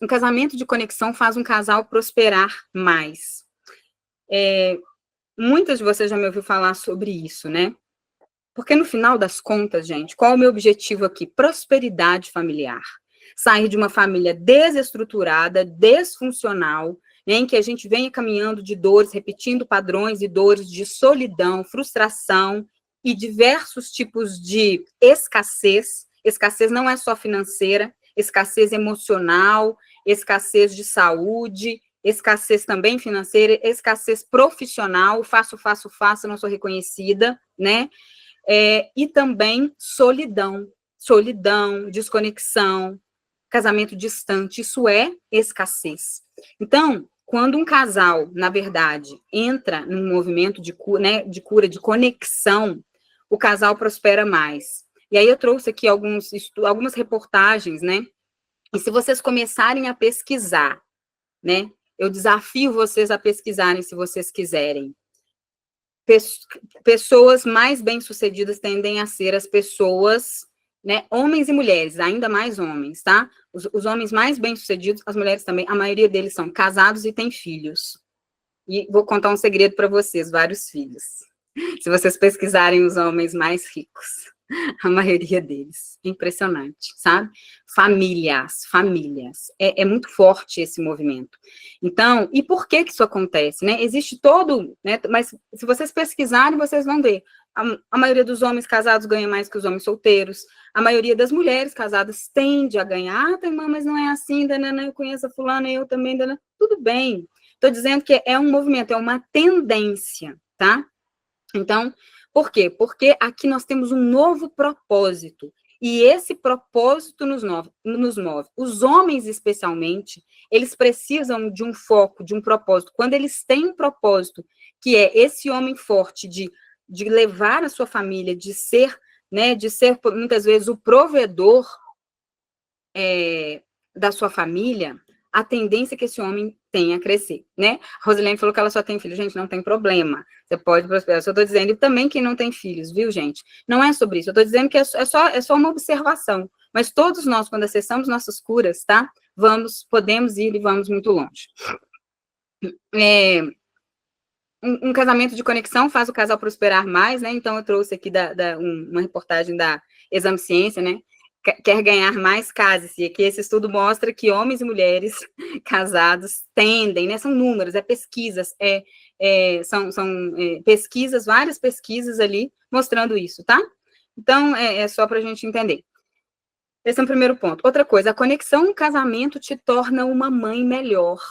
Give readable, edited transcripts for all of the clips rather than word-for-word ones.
um casamento de conexão faz um casal prosperar mais. Muitas de vocês já me ouviram falar sobre isso, né? Porque no final das contas, gente, qual é o meu objetivo aqui? Prosperidade familiar. Sair de uma família desestruturada, desfuncional, né, em que a gente venha caminhando de dores, repetindo padrões e dores de solidão, frustração e diversos tipos de escassez. Escassez não é só financeira, escassez emocional, escassez de saúde, escassez também financeira, escassez profissional, faço, não sou reconhecida, né? E também solidão, desconexão, casamento distante, isso é escassez. Então, quando um casal, na verdade, entra num movimento de cura, né, de conexão, o casal prospera mais. E aí eu trouxe aqui algumas reportagens, né? E se vocês começarem a pesquisar, né? Eu desafio vocês a pesquisarem se vocês quiserem. Pessoas mais bem-sucedidas tendem a ser as pessoas, né, homens e mulheres, ainda mais homens, tá? Os homens mais bem-sucedidos, as mulheres também, a maioria deles são casados e têm filhos. E vou contar um segredo para vocês, vários filhos. Se vocês pesquisarem os homens mais ricos, a maioria deles. Impressionante, sabe? Famílias. É muito forte esse movimento. Então, e por que isso acontece, né? Existe todo, né? Mas se vocês pesquisarem, vocês vão ver. A maioria dos homens casados ganha mais que os homens solteiros. A maioria das mulheres casadas tende a ganhar. Ah, irmã, mas não é assim, Dana, eu conheço a fulana, eu também, Dana. Tudo bem. Estou dizendo que é um movimento, é uma tendência, tá? Então, por quê? Porque aqui nós temos um novo propósito, e esse propósito nos move. Os homens, especialmente, eles precisam de um foco, de um propósito. Quando eles têm um propósito, que é esse homem forte de levar a sua família, de ser, muitas vezes, o provedor da sua família, a tendência é que esse homem tenha a crescer, né? A Rosilene falou que ela só tem filho. Gente, não tem problema. Você pode prosperar. Eu só estou dizendo, e também quem não tem filhos, viu, gente? Não é sobre isso. Eu estou dizendo que é só uma observação. Mas todos nós, quando acessamos nossas curas, tá? Podemos ir e vamos muito longe. Um casamento de conexão faz o casal prosperar mais, né? Então, eu trouxe aqui uma reportagem da Exame Ciência, né? Quer ganhar mais, case-se. Aqui esse estudo mostra que homens e mulheres casados tendem, né? São números, pesquisas, são pesquisas, várias pesquisas ali mostrando isso, tá? Então, só para a gente entender. Esse é o primeiro ponto. Outra coisa, a conexão no casamento te torna uma mãe melhor.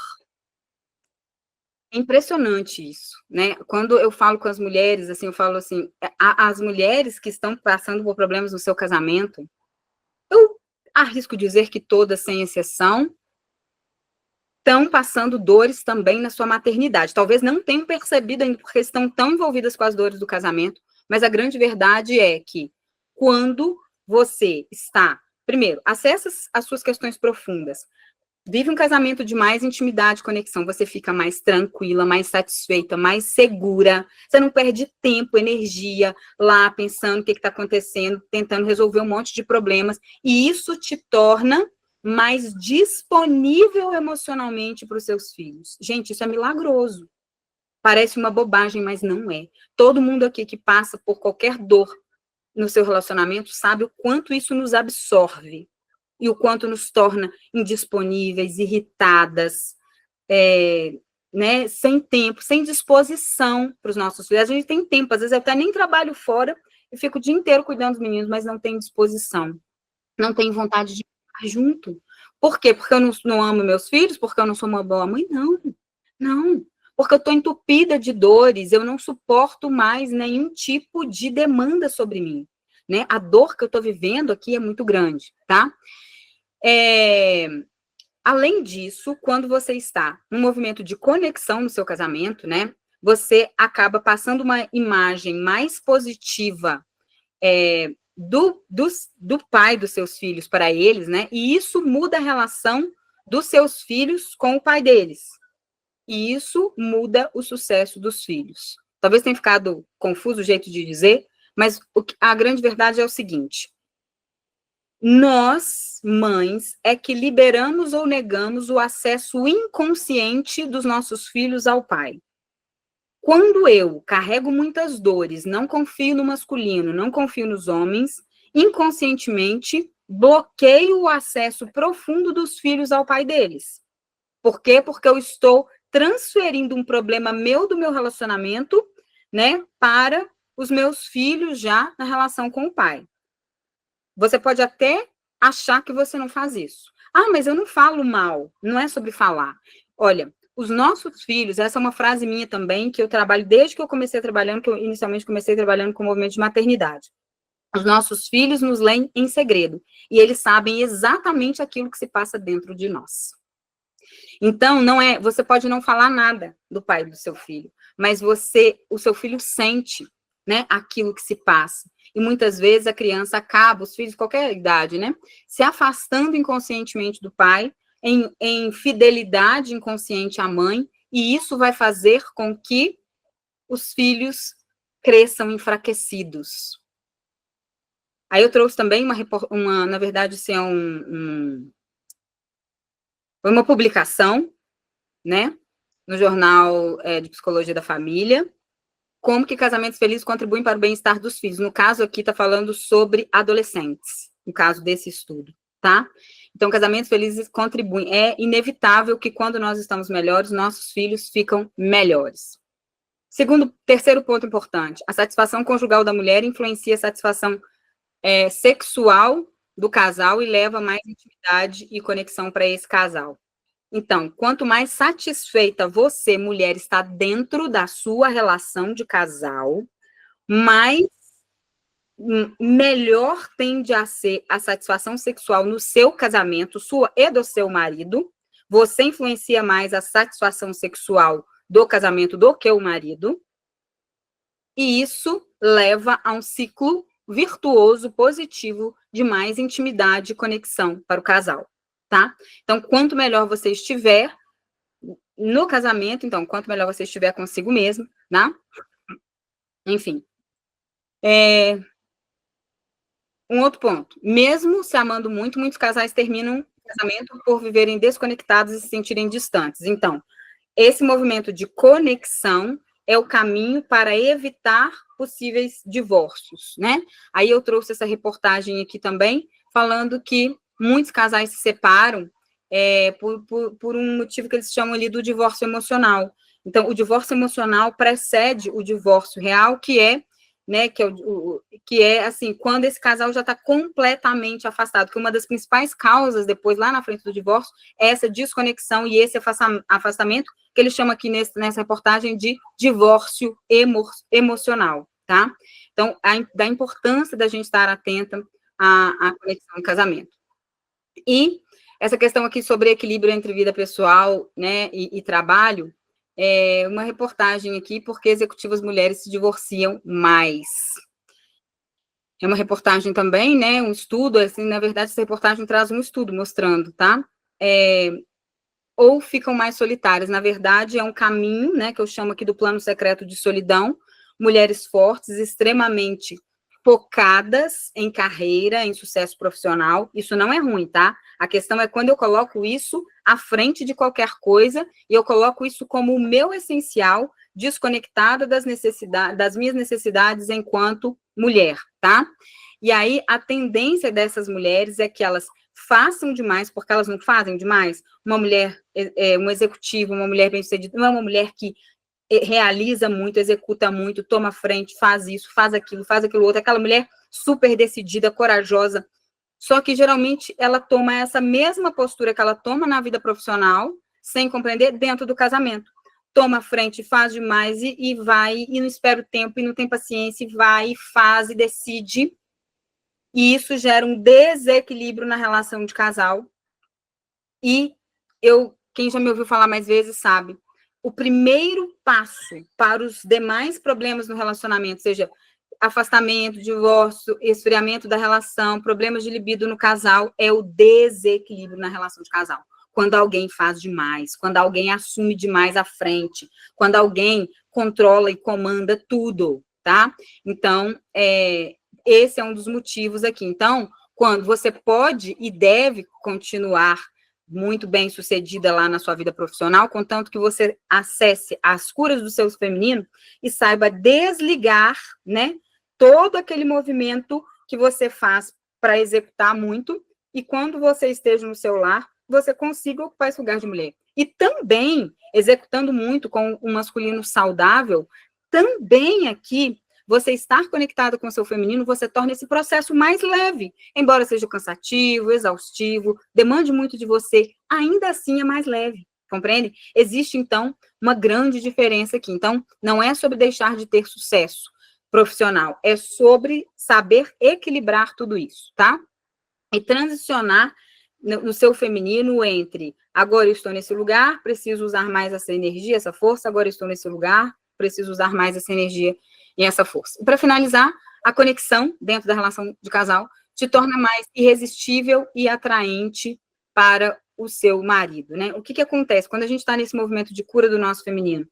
É impressionante isso, né? Quando eu falo com as mulheres, assim, eu falo assim, as mulheres que estão passando por problemas no seu casamento, eu arrisco dizer que todas, sem exceção, estão passando dores também na sua maternidade. Talvez não tenham percebido ainda, porque estão tão envolvidas com as dores do casamento, mas a grande verdade é que quando você está, primeiro, acessa as suas questões profundas, vive um casamento de mais intimidade, conexão, você fica mais tranquila, mais satisfeita, mais segura, você não perde tempo, energia lá pensando o que está acontecendo, tentando resolver um monte de problemas, e isso te torna mais disponível emocionalmente para os seus filhos. Gente, isso é milagroso. Parece uma bobagem, mas não é. Todo mundo aqui que passa por qualquer dor no seu relacionamento sabe o quanto isso nos absorve e o quanto nos torna indisponíveis, irritadas, né, sem tempo, sem disposição para os nossos filhos. A gente tem tempo, às vezes eu até nem trabalho fora e fico o dia inteiro cuidando dos meninos, mas não tenho disposição, não tenho vontade de estar junto. Por quê? Porque eu não amo meus filhos? Porque eu não sou uma boa mãe? Não. Porque eu estou entupida de dores, eu não suporto mais nenhum tipo de demanda sobre mim, né? A dor que eu estou vivendo aqui é muito grande, tá? Além disso, quando você está num movimento de conexão no seu casamento, né? Você acaba passando uma imagem mais positiva do pai dos seus filhos para eles, né? E isso muda a relação dos seus filhos com o pai deles. E isso muda o sucesso dos filhos. Talvez tenha ficado confuso o jeito de dizer, mas a grande verdade é o seguinte: Nós, mães, é que liberamos ou negamos o acesso inconsciente dos nossos filhos ao pai. Quando eu carrego muitas dores, não confio no masculino, não confio nos homens, inconscientemente bloqueio o acesso profundo dos filhos ao pai deles. Por quê? Porque eu estou transferindo um problema meu do meu relacionamento, né, para os meus filhos já na relação com o pai. Você pode até achar que você não faz isso. Ah, mas eu não falo mal. Não é sobre falar. Olha, os nossos filhos, essa é uma frase minha também, que eu trabalho desde que eu comecei trabalhando, que eu inicialmente comecei trabalhando com o movimento de maternidade. Os nossos filhos nos leem em segredo. E eles sabem exatamente aquilo que se passa dentro de nós. Então, não é, você pode não falar nada do pai do seu filho, mas o seu filho sente, né, aquilo que se passa. E muitas vezes a criança acaba, os filhos de qualquer idade, né, se afastando inconscientemente do pai, em fidelidade inconsciente à mãe, e isso vai fazer com que os filhos cresçam enfraquecidos. Aí eu trouxe também na verdade, isso é uma publicação, né, no Jornal de Psicologia da Família, como que casamentos felizes contribuem para o bem-estar dos filhos. No caso aqui, está falando sobre adolescentes, no caso desse estudo, tá? Então, casamentos felizes contribuem. É inevitável que quando nós estamos melhores, nossos filhos ficam melhores. Terceiro ponto importante, a satisfação conjugal da mulher influencia a satisfação sexual do casal e leva mais intimidade e conexão para esse casal. Então, quanto mais satisfeita você, mulher, está dentro da sua relação de casal, melhor tende a ser a satisfação sexual no seu casamento, sua e do seu marido. Você influencia mais a satisfação sexual do casamento do que o marido. E isso leva a um ciclo virtuoso, positivo, de mais intimidade e conexão para o casal, tá? Então, quanto melhor você estiver no casamento, então, quanto melhor você estiver consigo mesmo, né? Enfim. Um outro ponto. Mesmo se amando muito, muitos casais terminam o casamento por viverem desconectados e se sentirem distantes. Então, esse movimento de conexão é o caminho para evitar possíveis divórcios, né? Aí eu trouxe essa reportagem aqui também, falando que muitos casais se separam por um motivo que eles chamam ali do divórcio emocional. Então, o divórcio emocional precede o divórcio real, que é, né, que é assim, quando esse casal já está completamente afastado, que uma das principais causas depois, lá na frente do divórcio, é essa desconexão e esse afastamento, que ele chama aqui nessa reportagem de divórcio emocional, tá? Então, da importância da gente estar atenta à conexão do casamento. E essa questão aqui sobre equilíbrio entre vida pessoal, né, e trabalho, uma reportagem aqui, porque executivas mulheres se divorciam mais. É uma reportagem também, né, um estudo, assim, na verdade, essa reportagem traz um estudo mostrando, tá? Ou ficam mais solitárias. Na verdade, é um caminho, né, que eu chamo aqui do plano secreto de solidão, mulheres fortes, extremamente focadas em carreira, em sucesso profissional. Isso não é ruim, tá? A questão é quando eu coloco isso à frente de qualquer coisa e eu coloco isso como o meu essencial, desconectada das minhas necessidades enquanto mulher, tá? E aí, a tendência dessas mulheres é que elas façam demais, porque elas não fazem demais. Uma mulher, uma executiva, uma mulher bem-sucedida, não é uma mulher que realiza muito, executa muito, toma frente, faz isso, faz aquilo outro, aquela mulher super decidida, corajosa, só que geralmente ela toma essa mesma postura que ela toma na vida profissional, sem compreender, dentro do casamento. Toma frente, faz demais e vai, e não espera o tempo, e não tem paciência, e vai, e faz, e decide, e isso gera um desequilíbrio na relação de casal. E quem já me ouviu falar mais vezes sabe, o primeiro passo para os demais problemas no relacionamento, seja afastamento, divórcio, esfriamento da relação, problemas de libido no casal, é o desequilíbrio na relação de casal. Quando alguém faz demais, quando alguém assume demais a frente, quando alguém controla e comanda tudo, tá? Então, esse é um dos motivos aqui. Então, quando você pode e deve continuar muito bem sucedida lá na sua vida profissional, contanto que você acesse as curas do seu feminino e saiba desligar, né, todo aquele movimento que você faz para executar muito, e quando você esteja no seu lar, você consiga ocupar esse lugar de mulher. E também, executando muito com um masculino saudável, também aqui, você estar conectado com o seu feminino, você torna esse processo mais leve. Embora seja cansativo, exaustivo, demande muito de você, ainda assim é mais leve, compreende? Existe, então, uma grande diferença aqui. Então, não é sobre deixar de ter sucesso profissional, é sobre saber equilibrar tudo isso, tá? E transicionar no seu feminino entre agora eu estou nesse lugar, preciso usar mais essa energia, essa força, agora eu estou nesse lugar, preciso usar mais essa energia e essa força. E para finalizar, a conexão dentro da relação de casal te torna mais irresistível e atraente para o seu marido, né? O que acontece quando a gente está nesse movimento de cura do nosso feminino?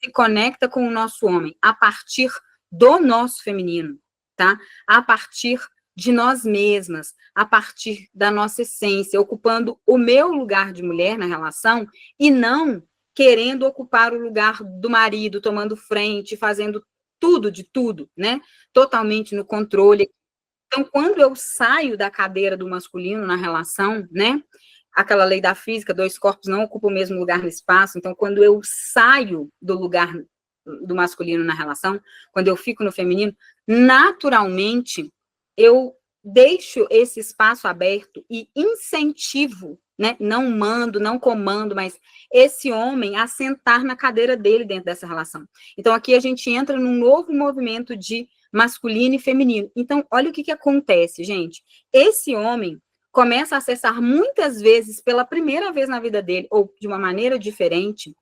Se conecta com o nosso homem a partir do nosso feminino, tá? A partir de nós mesmas, a partir da nossa essência, ocupando o meu lugar de mulher na relação e não querendo ocupar o lugar do marido, tomando frente, fazendo tudo de tudo, né? Totalmente no controle. Então, quando eu saio da cadeira do masculino na relação, né? Aquela lei da física, dois corpos não ocupam o mesmo lugar no espaço. Então, quando eu saio do lugar do masculino na relação, quando eu fico no feminino, naturalmente, eu deixo esse espaço aberto e incentivo, né? Não mando, não comando, mas esse homem a sentar na cadeira dele dentro dessa relação. Então, aqui a gente entra num novo movimento de masculino e feminino. Então, olha o que acontece, gente. Esse homem começa a acessar muitas vezes, pela primeira vez na vida dele, ou de uma maneira diferente,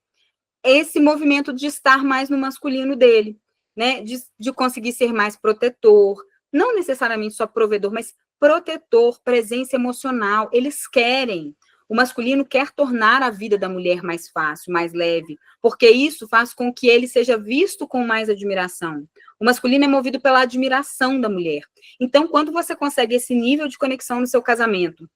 esse movimento de estar mais no masculino dele, né? De conseguir ser mais protetor, não necessariamente só provedor, mas protetor, presença emocional. Eles querem. O masculino quer tornar a vida da mulher mais fácil, mais leve, porque isso faz com que ele seja visto com mais admiração. O masculino é movido pela admiração da mulher. Então, quando você consegue esse nível de conexão no seu casamento,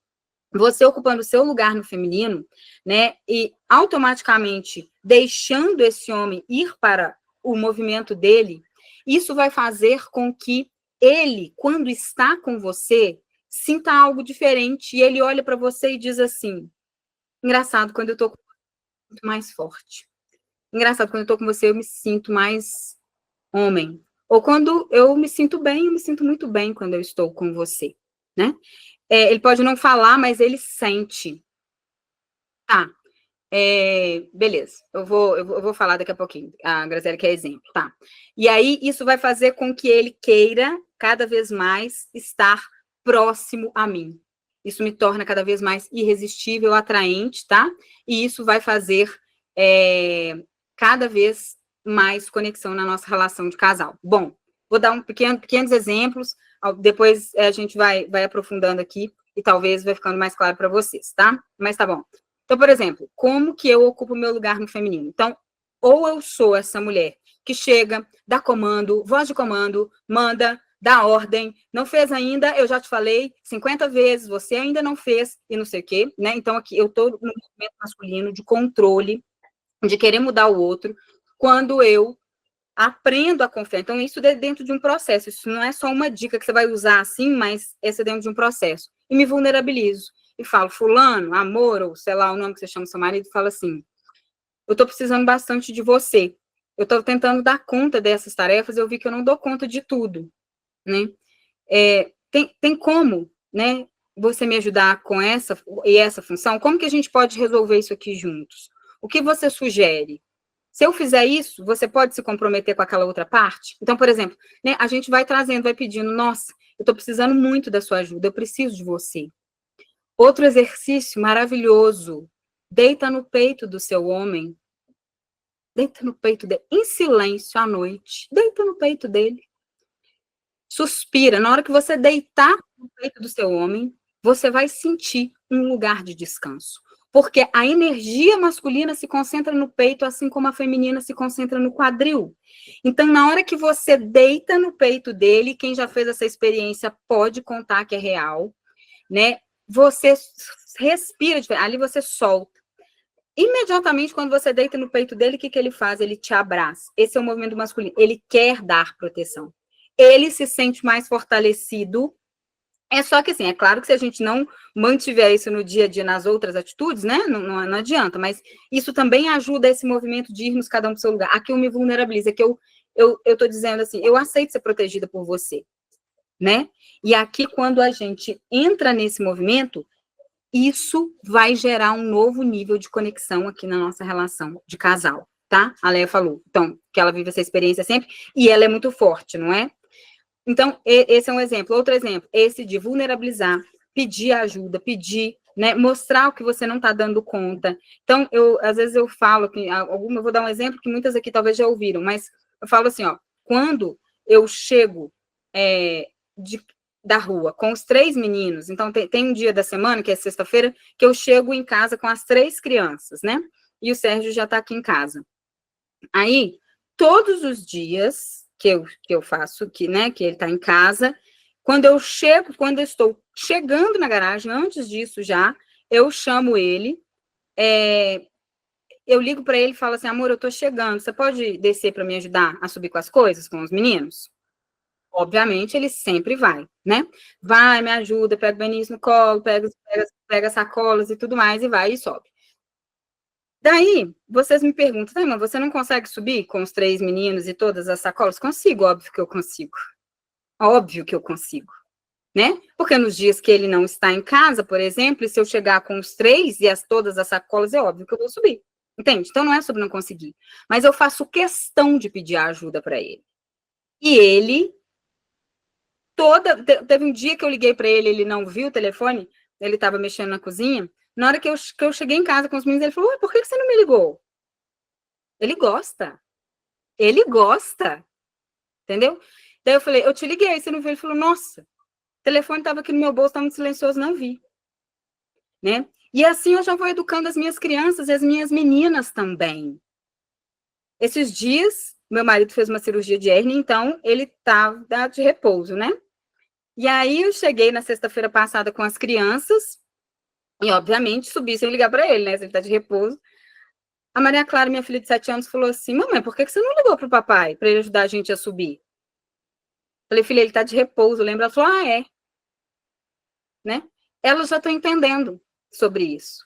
você ocupando o seu lugar no feminino, né, e automaticamente deixando esse homem ir para o movimento dele, isso vai fazer com que ele, quando está com você, sinta algo diferente, e ele olha para você e diz assim, engraçado, quando eu estou muito mais forte. Engraçado, quando eu estou com você, eu me sinto mais homem. Ou quando eu me sinto bem, eu me sinto muito bem quando eu estou com você, né? Ele pode não falar, mas ele sente. Tá, beleza. Eu vou falar daqui a pouquinho. A Graziela quer exemplo, tá? E aí, isso vai fazer com que ele queira cada vez mais estar próximo a mim. Isso me torna cada vez mais irresistível, atraente, tá? E isso vai fazer cada vez mais conexão na nossa relação de casal. Bom, vou dar pequenos exemplos, depois a gente vai aprofundando aqui e talvez vai ficando mais claro para vocês, tá? Mas tá bom. Então, por exemplo, como que eu ocupo o meu lugar no feminino? Então, ou eu sou essa mulher que chega, dá comando, voz de comando, manda, dá ordem, não fez ainda, eu já te falei 50 vezes, você ainda não fez, e não sei o quê, né? Então, aqui eu estou no movimento masculino de controle, de querer mudar o outro, quando eu aprendo a confiar. Então, isso é dentro de um processo, isso não é só uma dica que você vai usar assim, mas esse é dentro de um processo. E me vulnerabilizo. E falo, fulano, amor, ou sei lá o nome que você chama do seu marido, fala assim, eu estou precisando bastante de você. Eu estou tentando dar conta dessas tarefas, eu vi que eu não dou conta de tudo, né? Tem como, né, você me ajudar com essa função? Como que a gente pode resolver isso aqui juntos? O que você sugere? Se eu fizer isso, você pode se comprometer com aquela outra parte? Então, por exemplo, né, a gente vai trazendo, vai pedindo, nossa, eu estou precisando muito da sua ajuda, eu preciso de você. Outro exercício maravilhoso, deita no peito do seu homem, deita no peito dele, em silêncio à noite, deita no peito dele. Suspira, na hora que você deitar no peito do seu homem, você vai sentir um lugar de descanso. Porque a energia masculina se concentra no peito, assim como a feminina se concentra no quadril. Então, na hora que você deita no peito dele, quem já fez essa experiência pode contar que é real, né? Você respira, ali você solta. Imediatamente, quando você deita no peito dele, o que ele faz? Ele te abraça. Esse é o movimento masculino. Ele quer dar proteção. Ele se sente mais fortalecido. É só que, assim, é claro que se a gente não mantiver isso no dia a dia, nas outras atitudes, né, não adianta, mas isso também ajuda esse movimento de irmos cada um para o seu lugar. Aqui eu me vulnerabilizo, é que eu tô dizendo assim, eu aceito ser protegida por você, né? E aqui, quando a gente entra nesse movimento, isso vai gerar um novo nível de conexão aqui na nossa relação de casal, tá? A Leia falou, então, que ela vive essa experiência sempre, e ela é muito forte, não é? Então, esse é um exemplo. Outro exemplo, esse de vulnerabilizar, pedir ajuda, pedir, né, mostrar o que você não está dando conta. Então, às vezes eu falo, eu vou dar um exemplo que muitas aqui talvez já ouviram, mas eu falo assim, ó, quando eu chego da rua com os 3 meninos, então tem um dia da semana, que é sexta-feira, que eu chego em casa com as 3 crianças, né? E o Sérgio já está aqui em casa. Aí, todos os dias que eu faço, né, que ele está em casa, quando eu estou chegando na garagem, antes disso já, eu chamo ele, eu ligo para ele e falo assim, amor, eu estou chegando, você pode descer para me ajudar a subir com as coisas, com os meninos? Obviamente, ele sempre vai, né? Vai, me ajuda, pega o Benício no colo, pega sacolas e tudo mais, e vai e sobe. Daí, vocês me perguntam, tá, irmã, você não consegue subir com os 3 meninos e todas as sacolas? Consigo, óbvio que eu consigo. Óbvio que eu consigo, né? Porque nos dias que ele não está em casa, por exemplo, e se eu chegar com os 3 e todas as sacolas, é óbvio que eu vou subir. Entende? Então, não é sobre não conseguir. Mas eu faço questão de pedir ajuda para ele. E ele, teve um dia que eu liguei para ele, ele não viu o telefone, ele estava mexendo na cozinha. Na hora que eu cheguei em casa com os meninos, ele falou, por que você não me ligou? Ele gosta. Ele gosta. Entendeu? Daí eu falei, eu te liguei, você não viu? Ele falou, nossa, o telefone estava aqui no meu bolso, estava muito silencioso, não vi. Né? E assim eu já vou educando as minhas crianças e as minhas meninas também. Esses dias, meu marido fez uma cirurgia de hérnia, então ele tá de repouso, né? E aí eu cheguei na sexta-feira passada com as crianças e, obviamente, subi sem ligar para ele, né? Se ele tá de repouso. A Maria Clara, minha filha de 7 anos, falou assim, mamãe, por que você não ligou pro papai para ele ajudar a gente a subir? Falei, filha, ele tá de repouso, lembra? Ela falou, é. Né? Elas já estão entendendo sobre isso,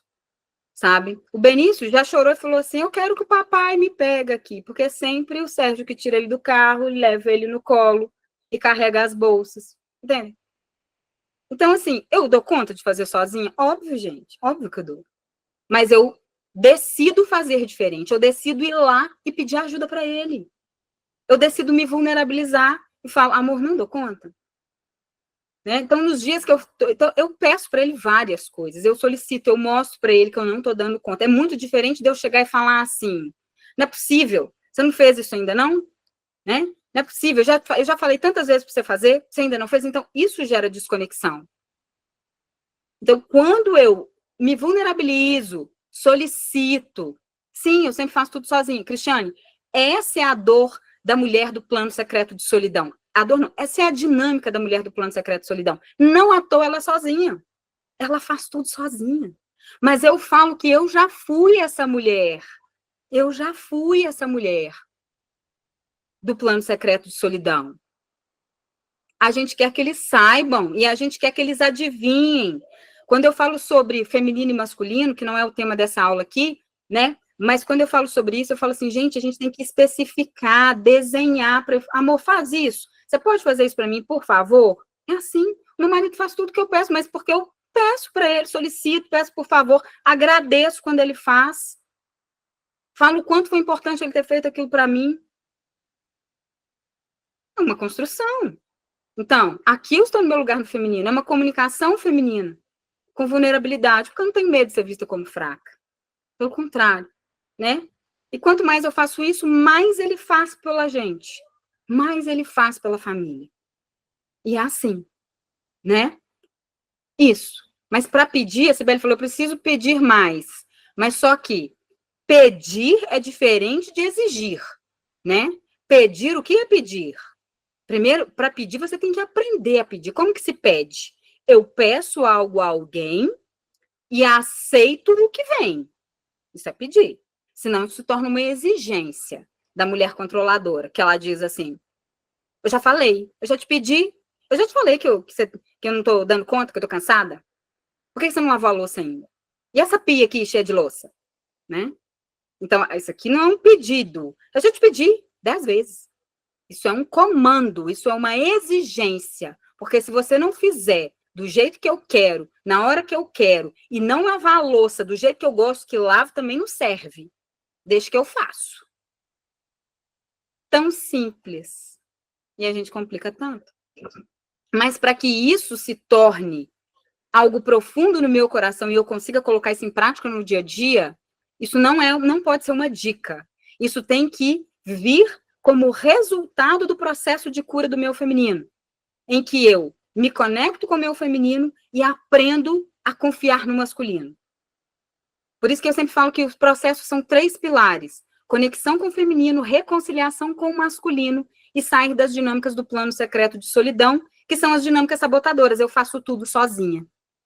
sabe? O Benício já chorou e falou assim, eu quero que o papai me pega aqui, porque é sempre o Sérgio que tira ele do carro, leva ele no colo e carrega as bolsas, entende? Então, assim, eu dou conta de fazer sozinha? Óbvio, gente, óbvio que eu dou. Mas eu decido fazer diferente, eu decido ir lá e pedir ajuda para ele. Eu decido me vulnerabilizar e falo, amor, não dou conta. Né? Então, nos dias que eu peço para ele várias coisas, eu solicito, eu mostro para ele que eu não estou dando conta. É muito diferente de eu chegar e falar assim, não é possível, você não fez isso ainda não? Né? Não é possível, eu já falei tantas vezes para você fazer, você ainda não fez, então isso gera desconexão. Então, quando eu me vulnerabilizo, solicito, sim, eu sempre faço tudo sozinha. Cristiane, essa é a dor da mulher do plano secreto de solidão. A dor não, essa é a dinâmica da mulher do plano secreto de solidão. Não à toa ela é sozinha. Ela faz tudo sozinha. Mas eu falo que eu já fui essa mulher. Eu já fui essa mulher do plano secreto de solidão. A gente quer que eles saibam e a gente quer que eles adivinhem. Quando eu falo sobre feminino e masculino, que não é o tema dessa aula aqui, né? Mas quando eu falo sobre isso, eu falo assim, gente, a gente tem que especificar, desenhar. Amor, faz isso. Você pode fazer isso para mim, por favor? É assim. Meu marido faz tudo que eu peço, mas porque eu peço para ele, solicito, peço por favor, agradeço quando ele faz. Falo o quanto foi importante ele ter feito aquilo para mim. É uma construção. Então, aqui eu estou no meu lugar no feminino, é uma comunicação feminina, com vulnerabilidade, porque eu não tenho medo de ser vista como fraca. Pelo contrário, né? E quanto mais eu faço isso, mais ele faz pela gente, mais ele faz pela família. E é assim, né? Isso. Mas para pedir, a Sibeli falou, eu preciso pedir mais. Mas só que pedir é diferente de exigir, né? Pedir, o que é pedir? Primeiro, para pedir, você tem que aprender a pedir. Como que se pede? Eu peço algo a alguém e aceito o que vem. Isso é pedir. Senão isso se torna uma exigência da mulher controladora, que ela diz assim, eu já falei, eu já te pedi, eu já te falei que eu não estou dando conta, que eu estou cansada. Por que você não lavou a louça ainda? E essa pia aqui cheia de louça? Né? Então, isso aqui não é um pedido. Eu já te pedi 10 vezes. Isso é um comando, isso é uma exigência. Porque se você não fizer do jeito que eu quero, na hora que eu quero, e não lavar a louça do jeito que eu gosto que lave, também não serve. Deixa que eu faço. Tão simples. E a gente complica tanto. Mas para que isso se torne algo profundo no meu coração e eu consiga colocar isso em prática no dia a dia, isso não pode ser uma dica. Isso tem que vir como resultado do processo de cura do meu feminino, em que eu me conecto com o meu feminino e aprendo a confiar no masculino. Por isso que eu sempre falo que os processos são 3 pilares: conexão com o feminino, reconciliação com o masculino e sair das dinâmicas do plano secreto de solidão, que são as dinâmicas sabotadoras. Eu faço tudo sozinha.